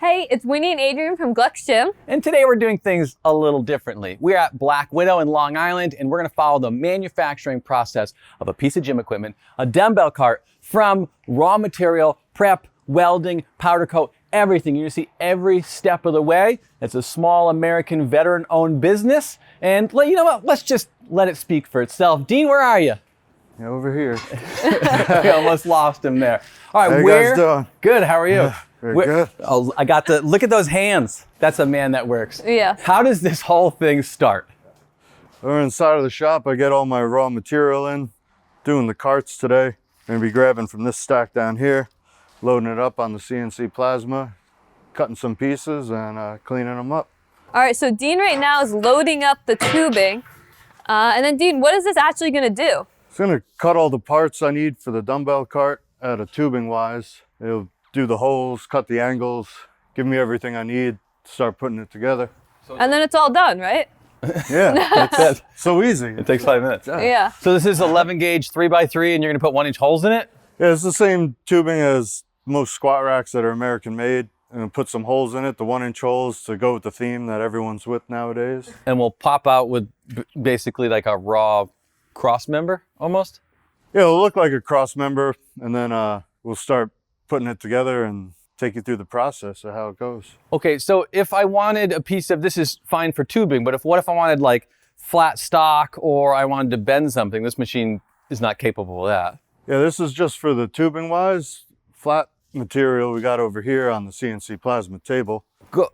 Hey, it's Winnie and Adrian from Gluck's Gym. And today we're doing things a little differently. We're at Black Widow in Long Island, and we're gonna follow the manufacturing process of a piece of gym equipment, a dumbbell cart, from raw material, prep, welding, powder coat, everything. You're gonna see every step of the way. It's a small American veteran-owned business. And you know what, let's just let it speak for itself. Dean, where are you? Yeah, over here. We almost lost him there. All right, How you guys doing? Good, how are you? Very good. Oh, I got the, look at those hands. That's a man that works. Yeah. How does this whole thing start? We're inside of the shop. I get all my raw material in, doing the carts today. Gonna be grabbing from this stack down here, loading it up on the CNC plasma, cutting some pieces and cleaning them up. All right, so Dean right now is loading up the tubing. And then Dean, what is this actually gonna do? It's gonna cut all the parts I need for the dumbbell cart out of tubing wise. It'll do the holes, cut the angles, give me everything I need to start putting it together. And then it's all done, right? Yeah, it's so easy. It takes 5 minutes. Yeah. So this is 11 gauge 3x3 and you're gonna put 1-inch holes in it? Yeah, it's the same tubing as most squat racks that are American made. And put some holes in it, the 1-inch holes to go with the theme that everyone's with nowadays. And we'll pop out with basically like a raw cross member almost? Yeah, it'll look like a cross member, and then we'll start putting it together and take you through the process of how it goes. Okay, so if I wanted a piece of, this is fine for tubing, but what if I wanted like flat stock or I wanted to bend something? This machine is not capable of that. Yeah, this is just for the tubing wise. Flat material we got over here on the CNC plasma table.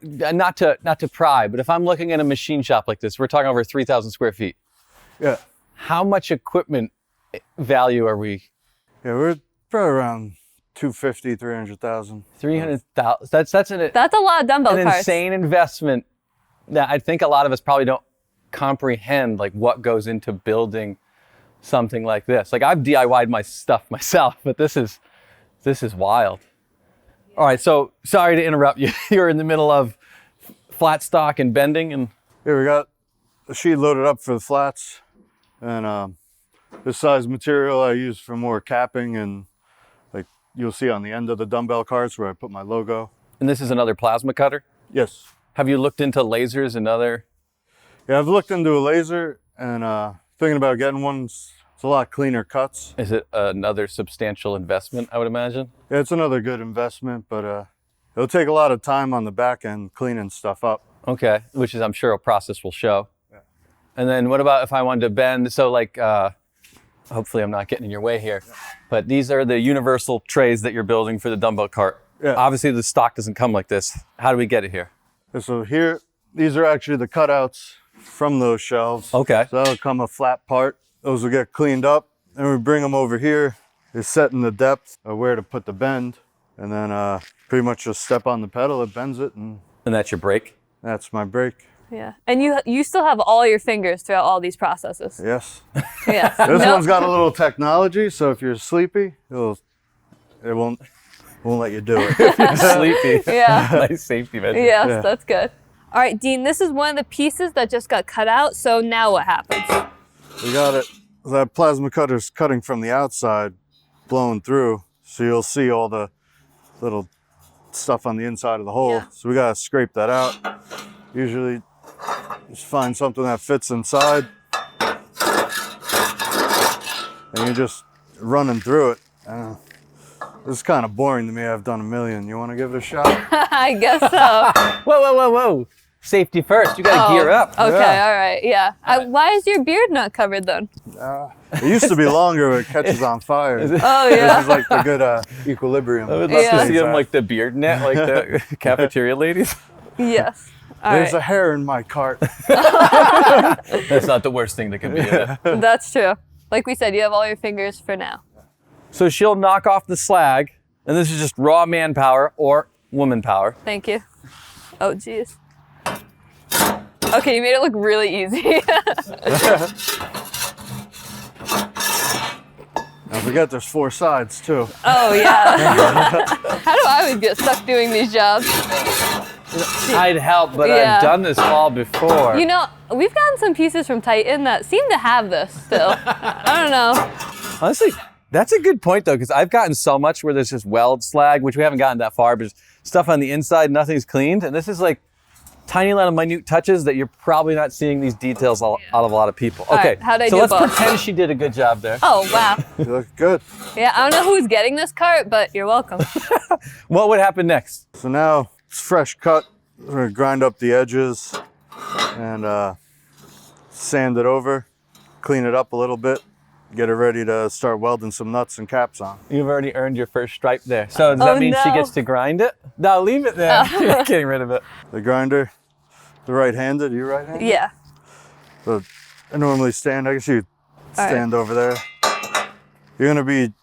Not to pry, but if I'm looking at a machine shop like this, we're talking over 3,000 square feet. Yeah. How much equipment value are we? Yeah, we're probably around 250, 300,000. 300,000. That's a lot of dumbbell an parts. insane investment that I think a lot of us probably don't comprehend, like what goes into building something like this. Like I've DIY'd my stuff myself, but this is wild. All right, so sorry to interrupt you. You're in the middle of flat stock and bending and... Here we got the sheet loaded up for the flats. And this size material I use for more capping, and like you'll see on the end of the dumbbell carts where I put my logo. And this is another plasma cutter? Yes. Have you looked into lasers and other... Yeah, I've looked into a laser and thinking about getting one. It's a lot cleaner cuts. Is it another substantial investment, I would imagine? Yeah, it's another good investment, but it'll take a lot of time on the back end cleaning stuff up. Okay, which is I'm sure a process will show. Yeah. And then what about if I wanted to bend? So like, hopefully I'm not getting in your way here, but these are the universal trays that you're building for the dumbbell cart. Yeah. Obviously the stock doesn't come like this. How do we get it here? And so here, these are actually the cutouts from those shelves. Okay. So that'll come a flat part. Those will get cleaned up, and we bring them over here. They're setting the depth of where to put the bend, and then pretty much just step on the pedal, it bends it, and that's your brake? That's my brake. Yeah. And you still have all your fingers throughout all these processes. Yes. Yes. This one's got a little technology, so if you're sleepy, it won't let you do it. If you're sleepy. Yeah. Nice safety measure. Yes, Yeah. that's good. All right, Dean, this is one of the pieces that just got cut out, so now what happens? We got it. That plasma cutter's cutting from the outside, blowing through, so you'll see all the little stuff on the inside of the hole. Yeah. So we gotta scrape that out. Usually just find something that fits inside, and you're just running through it. This is kind of boring to me. I've done a million. You want to give it a shot? I guess so. Whoa. Safety first. You gotta gear up. Okay, Yeah. all right, yeah. Why is your beard not covered then? It used to be longer, but it catches on fire. Oh, This yeah. is like the good equilibrium. I would love Yeah. to see them like the beard net, like the cafeteria ladies. Yes. All There's right. a hair in my cart. That's not the worst thing that can be in it. That's true. Like we said, you have all your fingers for now. So she'll knock off the slag, and this is just raw manpower or woman power. Thank you. Oh, geez. Okay, you made it look really easy. Don't forget there's 4 sides too. Oh, yeah. How do I always get stuck doing these jobs? I'd help, but Yeah. I've done this all before. You know, we've gotten some pieces from Titan that seem to have this still. I don't know. Honestly, That's a good point, though, because I've gotten so much where there's just weld slag, which we haven't gotten that far, but stuff on the inside, nothing's cleaned. And this is like tiny little minute touches that you're probably not seeing these details out of a lot of people. All Okay, right, how'd I so do let's both? pretend she did a good job there. Oh, wow. You look good. Yeah, I don't know who's getting this cart, but you're welcome. What would happen next? So now it's fresh cut. We're gonna grind up the edges and sand it over, clean it up a little bit, get it ready to start welding some nuts and caps on. You've already earned your first stripe there. So does that mean she no. gets to grind it? No, leave it there. You're getting rid of it. The grinder, the right-handed, you right-handed? Yeah. So I normally stand, I guess you stand over there. You're gonna be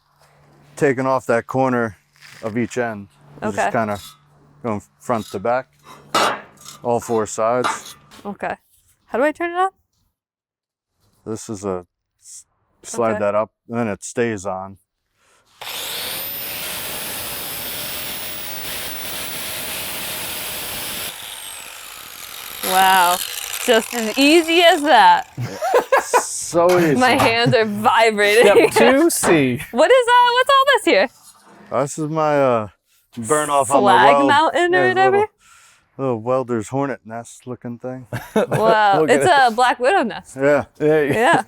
taking off that corner of each end. You Okay. Just kind of going front to back, all four sides. Okay. How do I turn it on? This is a, slide that up, and then it stays on. Wow. Just as easy as that. So easy. My hands are vibrating. Step 2C. What's all this here? This is my burn off on the Flag weld. mountain or Yeah, whatever? little welder's hornet nest looking thing. Wow. Okay. It's a black widow nest. Yeah. There you go. Yeah.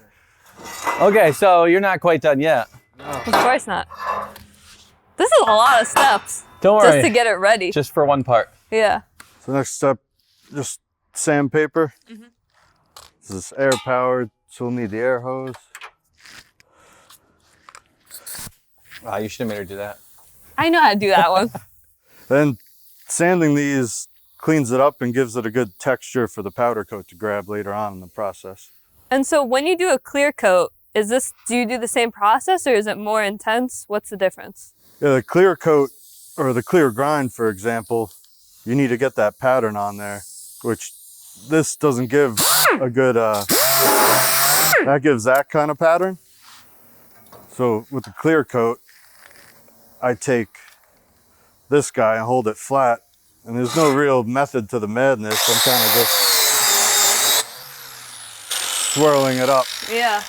Okay, so you're not quite done yet. Of course not. This is a lot of steps. Don't worry. Just to get it ready. Just for one part. Yeah. So next step, just sandpaper. This is air powered, so we'll need the air hose. Wow, you should have made her do that. I know how to do that one. Then sanding these cleans it up and gives it a good texture for the powder coat to grab later on in the process. And so when you do a clear coat, do you do the same process or is it more intense? What's the difference? Yeah, the clear coat or the clear grind, for example, you need to get that pattern on there, which this doesn't give a good, that gives that kind of pattern. So with the clear coat, I take this guy and hold it flat, and there's no real method to the madness. I'm kind of just swirling it up. Yeah.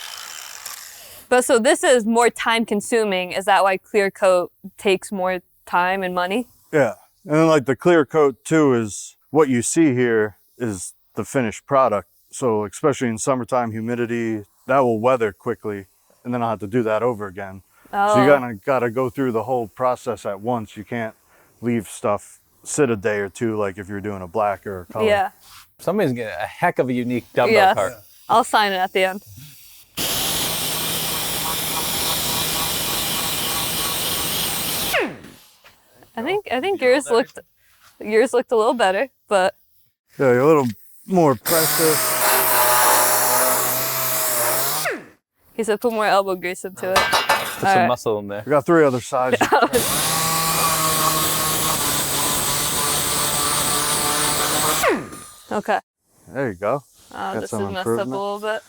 But so this is more time consuming. Is that why clear coat takes more time and money? Yeah, and then like the clear coat too is what you see here is the finished product. So especially in summertime humidity, that will weather quickly, and then I'll have to do that over again. So you gotta go through the whole process at once. You can't leave stuff sit a day or two like if you're doing a black or a color. Yeah. Somebody's getting a heck of a unique dumbbell Yes. cart. I'll sign it at the end. I think yours looked a little better, but Yeah, a little more pressure. he said put more elbow grease into it. Put some muscle in there. We got 3 other sides. Okay. There you go. This is some messed up a improvement. little bit.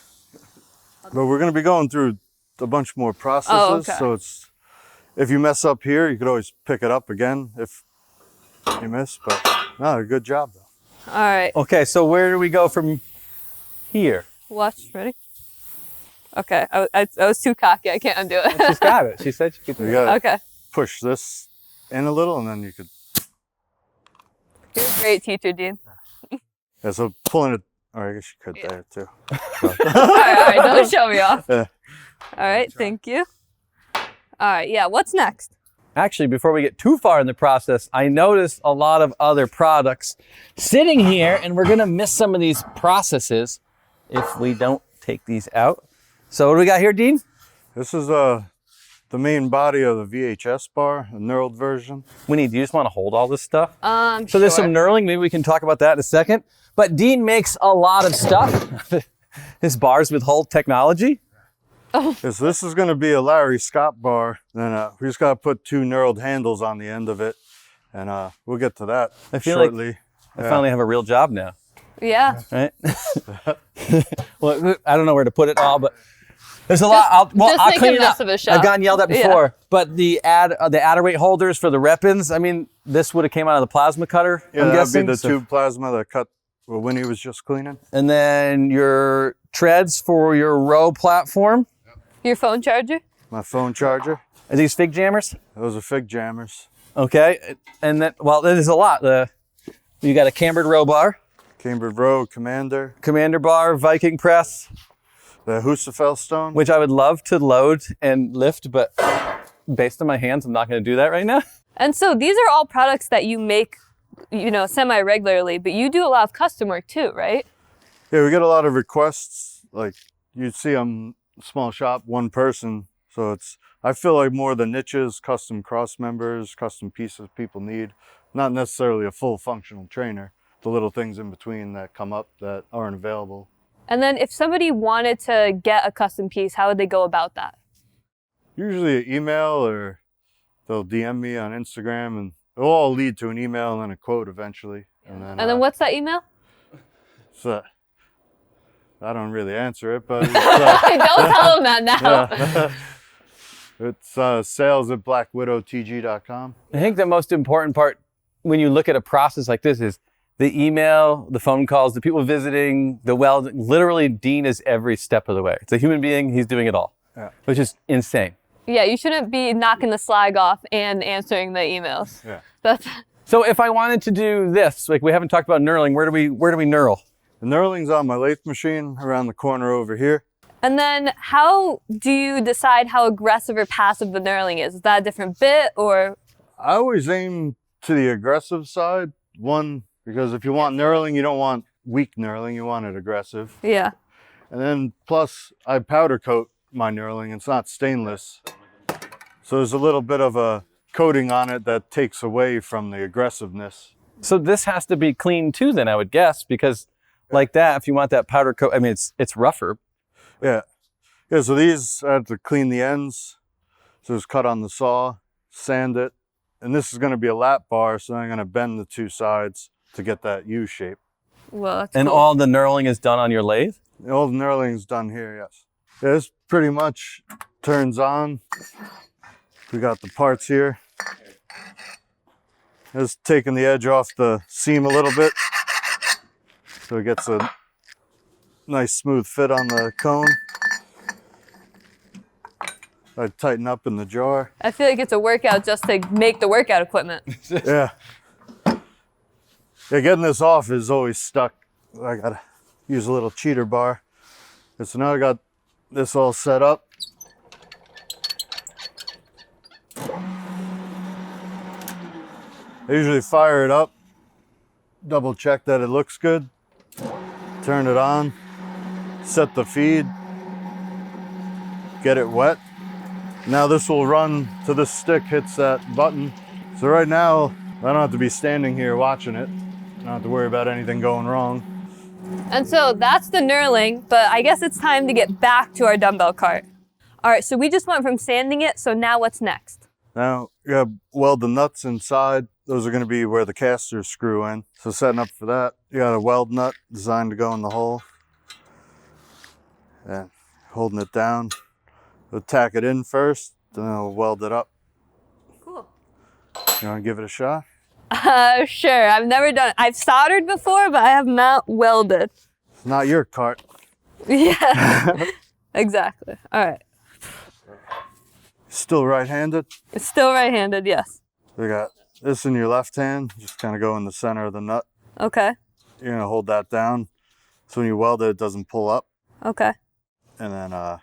But we're gonna be going through a bunch more processes. okay. So it's, if you mess up here, you could always pick it up again if you miss, but no, good job though. All right. Okay, so where do we go from here? Watch. Ready? Okay. I was too cocky. I can't undo it. She's got it. She said she could do You it. gotta Okay. push this in a little and then you could, You're a great teacher, Dean. yeah, so pulling it, or I guess you could there too. All right. Don't show me off. Yeah. All right. Thank you. All right. Yeah. What's next? Actually, before we get too far in the process, I noticed a lot of other products sitting here, and we're gonna miss some of these processes if we don't take these out. So what do we got here, Dean? This is the main body of the VHS bar, the knurled version. Winnie, do you just want to hold all this stuff? So There's some knurling. Maybe we can talk about that in a second. But Dean makes a lot of stuff. His bars with whole technology. Yeah, so this is going to be a Larry Scott bar. Then we just got to put 2 knurled handles on the end of it, and we'll get to that I feel like shortly. I finally have a real job now, Yeah. right? Well, I don't know where to put it all, but there's a lot. I'll make clean a it mess up. of his shop. I've gotten yelled at Yeah. before, but the adder weight holders for the rep-ins, I mean, this would have came out of the plasma cutter, Yeah, I'm that'd guessing. be the So- tube plasma that cut what Winnie was just cleaning. And then your treads for your row platform. Your phone charger? my phone charger. Are these fig jammers? Those are fig jammers. Okay. And then, well, there's a lot. You got a cambered row bar, Cambered row, commander. commander bar, Viking press, The Husafell stone. which I would love to load and lift, but based on my hands, I'm not going to do that right now. And so these are all products that you make, semi-regularly, but you do a lot of custom work too, right? Yeah, we get a lot of requests. Like you'd see I'm a small shop, one person. So I feel like more the niches, custom cross members, custom pieces people need. Not necessarily a full functional trainer. The little things in between that come up that aren't available. And then if somebody wanted to get a custom piece, how would they go about that? Usually an email, or they'll DM me on Instagram, and it'll all lead to an email and then a quote eventually. And then what's that email? So I don't really answer it, but it's, Don't tell them that now. yeah. It's sales@blackwidowtg.com. I think the most important part when you look at a process like this is the email, the phone calls, the people visiting, the weld. Literally, Dean is every step of the way. It's a human being. He's doing it all, which is insane. Yeah, you shouldn't be knocking the slag off and answering the emails. Yeah. So if I wanted to do this, like we haven't talked about knurling, where do we knurl? The knurling's on my lathe machine around the corner over here. And then how do you decide how aggressive or passive the knurling is? Is that a different bit or? I always aim to the aggressive side. One, because if you want knurling, you don't want weak knurling, you want it aggressive. Yeah. And then plus I powder coat my knurling. It's not stainless. So there's a little bit of a coating on it that takes away from the aggressiveness. So this has to be clean too then, I would guess, because like that, if you want that powder coat, I mean, it's rougher. Yeah. Yeah, so these, I have to clean the ends. So it's cut on the saw, sand it. And this is going to be a lap bar, so I'm going to bend the two sides to get that U shape. Well, that's And cool. all the knurling is done on your lathe? All the knurling's done here, yes. Yeah, this pretty much turns on. We got the parts here. Just taking the edge off the seam a little bit, so it gets a nice smooth fit on the cone. I tighten up in the jar. I feel like it's a workout just to make the workout equipment. Yeah. Yeah, getting this off is always stuck. I gotta use a little cheater bar. And so now I got this all set up. I usually fire it up, double check that it looks good, turn it on, set the feed, get it wet. Now this will run till this stick hits that button. So right now, I don't have to be standing here watching it. I don't have to worry about anything going wrong. And so that's the knurling, but I guess it's time to get back to our dumbbell cart. All right, so we just went from sanding it, so now what's next? Now you gotta weld the nuts inside. Those are gonna be where the casters screw in. So setting up for that, you got a weld nut designed to go in the hole. And holding it down. We'll tack it in first, then I'll weld it up. Cool. You wanna give it a shot? Sure, I've never done it. I've soldered before, but I have not welded. It's not your cart. Yeah, exactly. All right. Still right-handed? It's still right-handed, yes. We got this in your left hand, just kind of go in the center of the nut. Okay, You're gonna hold that down, so when you weld it, it doesn't pull up. okay. And then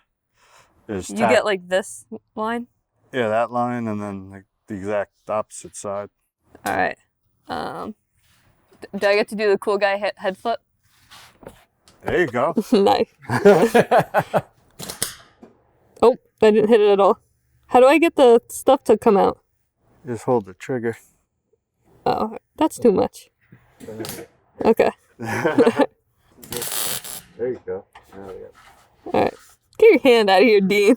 there's You get like this line? yeah, that line, and then like the exact opposite side. All right. Do I get to do the cool guy head flip? There you go. Nice. Oh, I didn't hit it at all. How do I get the stuff to come out? Just hold the trigger. Oh, that's too much. Okay. There you go. All right. Get your hand out of here, Dean.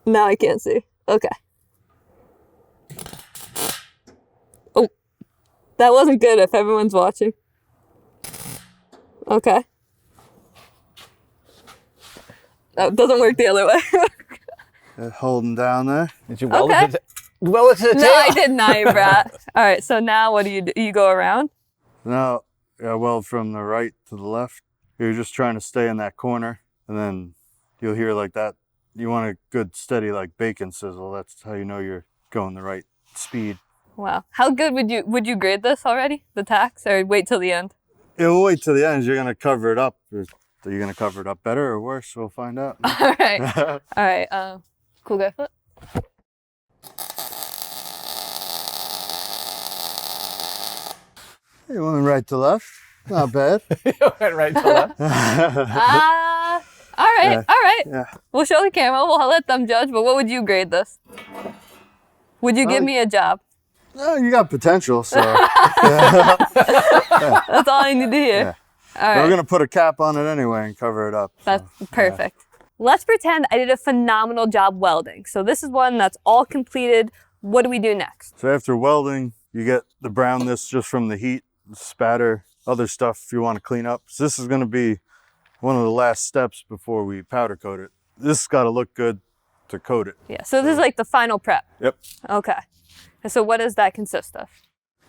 Now I can't see. Okay. Oh, that wasn't good if everyone's watching. Okay. Oh, it doesn't work the other way. Holding down there. Did you weld Okay. it to weld it to the No, tail? I did not, you brat. All right, so now what do? You go around? Now, you gotta weld from the right to the left. You're just trying to stay in that corner, and then you'll hear like that you want a good steady like bacon sizzle. That's how you know you're going the right speed. Wow. How good would you grade this already? The tacks, or wait till the end? We'll wait till the end. You're gonna cover it up. Are you gonna cover it up better or worse? We'll find out. All right. All right. Cool guy flip. You went right to left. Not bad. Went right to left. All right. Yeah. All right. Yeah. We'll show the camera. We'll let them judge. But what would you grade this? Would you give me a job? No, you got potential. So That's all I need to hear. Yeah. All right. we're gonna put a cap on it anyway and cover it up. That's perfect. Let's pretend I did a phenomenal job welding. So this is one that's all completed. What do we do next? So after welding, you get the brownness just from the heat, spatter, other stuff you want to clean up. So this is going to be one of the last steps before we powder coat it. This has got to look good to coat it. Yeah, so this is like the final prep. Yep. Okay. And so what does that consist of?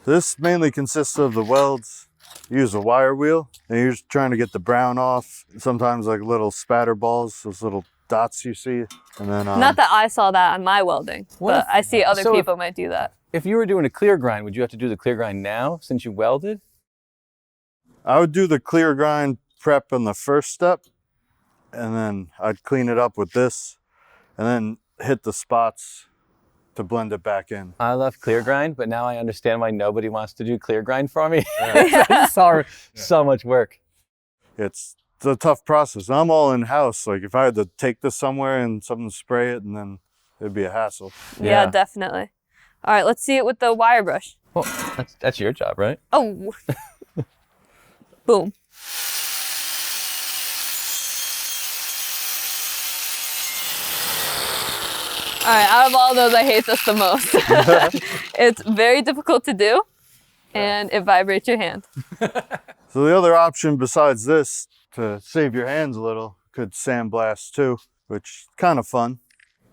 This mainly consists of the welds. You use a wire wheel and you're just trying to get the brown off. Sometimes like little spatter balls, those little dots you see. And then Not that I saw that on my welding, but I see other so people might do that. If you were doing a clear grind, would you have to do the clear grind now since you welded? I would do the clear grind prep on the first step, and then I'd clean it up with this, and then hit the spots to blend it back in. I love clear grind, but now I understand why nobody wants to do clear grind for me. So much work. It's a tough process. I'm all in-house. Like if I had to take this somewhere and someone spray it, and then it'd be a hassle. Yeah, definitely. All right, let's see it with the wire brush. Well, that's your job, right? Oh. Boom. All right, out of all those, I hate this the most. It's very difficult to do, and it vibrates your hand. So the other option besides this, to save your hands a little, could sandblast too, which is kind of fun.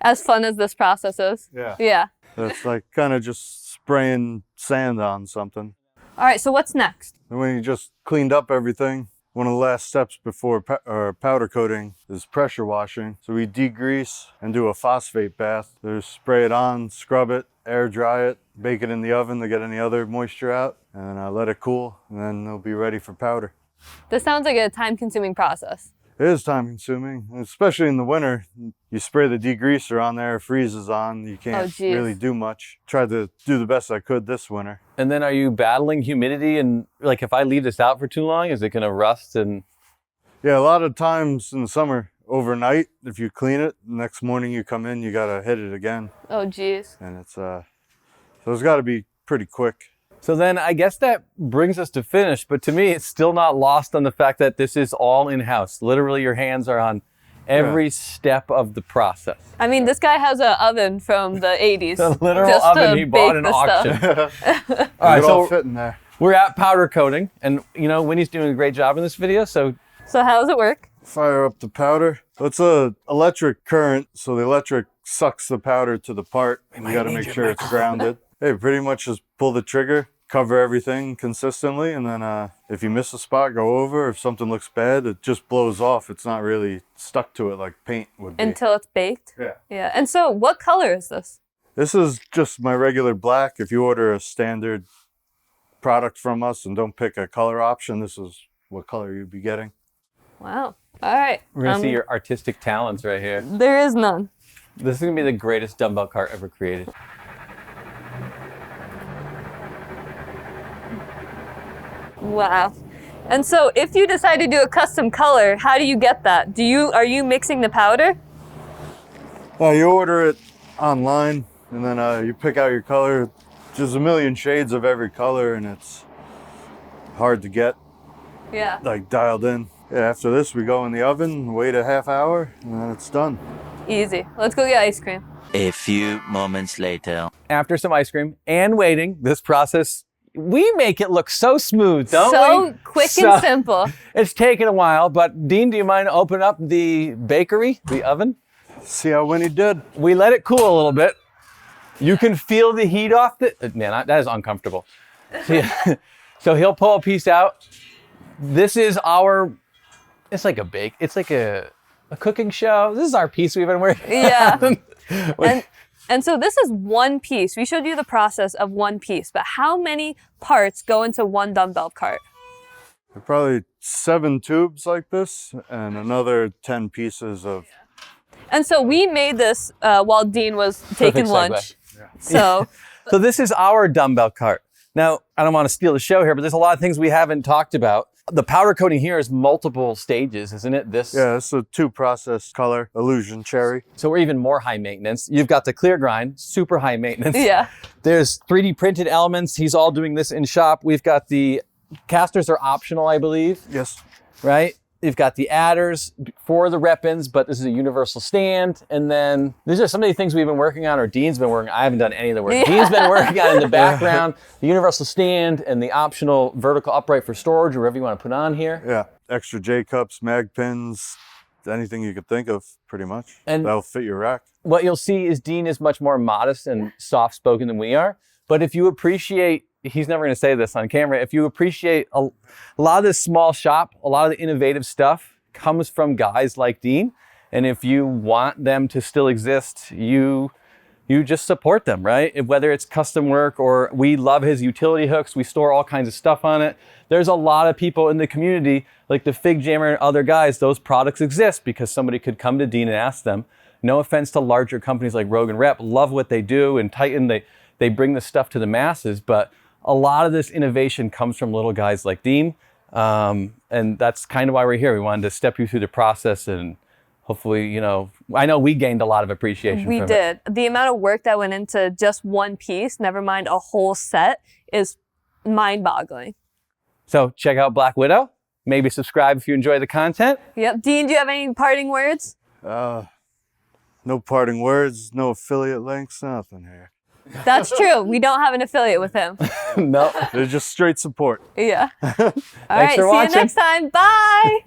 As fun as this process is. Yeah. Yeah. It's like kind of just spraying sand on something. All right, so what's next? And when you just cleaned up everything, one of the last steps before powder coating is pressure washing. So we degrease and do a phosphate bath. There's spray it on, scrub it, air dry it, bake it in the oven to get any other moisture out, and let it cool, and then it'll be ready for powder. This sounds like a time-consuming process. It is time consuming, especially in the winter. You spray the degreaser on there, it freezes on, you can't really do much. Tried to do the best I could this winter. And then are you battling humidity? And like if I leave this out for too long, is it going to rust? And yeah, a lot of times in the summer, overnight, if you clean it, the next morning you come in, you got to hit it again. Oh, geez. And so it's got to be pretty quick. so then I guess that brings us to finish. But to me, it's still not lost on the fact that this is all in-house. Literally, your hands are on every step of the process. I mean, this guy has an oven from the 80s. The literal just oven to he bought bake in the auction. stuff. All right, all so fit in there. we're at powder coating, and you know Winnie's doing a great job in this video. So So how does it work? Fire up the powder. It's a electric current, so the electric sucks the powder to the part. You got to make sure it's grounded. Hey, pretty much just pull the trigger, cover everything consistently, and then if you miss a spot, go over. If something looks bad, it just blows off. It's not really stuck to it like paint would be. Until it's baked? Yeah. Yeah. And so what color is this? This is just my regular black. If you order a standard product from us and don't pick a color option, this is what color you'd be getting. Wow. All right. we're gonna see your artistic talents right here. There is none. This is gonna be the greatest dumbbell cart ever created. Wow. And so if you decide to do a custom color, how do you get that? Are you mixing the powder? Well, you order it online, and then you pick out your color. There's a million shades of every color, and it's hard to get Yeah. like dialed in. Yeah, after this, we go in the oven, wait a half hour, and then it's done. Easy. Let's go get ice cream. A few moments later. After some ice cream and waiting, this process, we make it look so smooth, don't we? So quick and simple. It's taken a while, but Dean, do you mind opening up the bakery, the oven? See how Winnie did? We let it cool a little bit. You can feel the heat off the, man, that is uncomfortable. So he'll pull a piece out. This is our, it's like a a cooking show. This is our piece we've been working Yeah. on. And so this is one piece. We showed you the process of one piece, but how many parts go into one dumbbell cart? Probably 7 tubes like this and another 10 pieces of. And so we made this while Dean was taking Perfect segue. lunch. So So this is our dumbbell cart. Now, I don't want to steal the show here, but there's a lot of things we haven't talked about. The powder coating here is multiple stages, isn't it? Yeah, it's a 2-process color, illusion cherry. So we're even more high maintenance. You've got the clear grind, super high maintenance. yeah. There's 3D printed elements. He's all doing this in shop. We've got the casters are optional, I believe, Yes. right? You've got the adders for the rep-ins, but this is a universal stand. And then these are some of the things we've been working on, or Dean's been working on. I haven't done any of the work. Yeah. Dean's been working on in the background, the universal stand and the optional vertical upright for storage, or whatever you want to put on here. Yeah. Extra J-cups, mag pins, anything you could think of, pretty much. And- that'll fit your rack. What you'll see is Dean is much more modest and soft-spoken than we are. But if you appreciate, he's never going to say this on camera, if you appreciate a lot of this small shop, a lot of the innovative stuff comes from guys like Dean. And if you want them to still exist, you just support them, right? Whether it's custom work or we love his utility hooks, we store all kinds of stuff on it. There's a lot of people in the community, like the Fig Jammer and other guys, those products exist because somebody could come to Dean and ask them. No offense to larger companies like Rogue and Rep, love what they do, and Titan, they bring this stuff to the masses, but a lot of this innovation comes from little guys like Dean. And that's kind of why we're here. We wanted to step you through the process and hopefully, I know we gained a lot of appreciation We from did. The amount of work that went into just one piece, never mind a whole set, is mind-boggling. So check out Black Widow. Maybe subscribe if you enjoy the content. Yep. Dean, do you have any parting words? No parting words, no affiliate links, nothing here. That's true. We don't have an affiliate with him. No. They're just straight support. Yeah. All right. for See watching. you next time. Bye.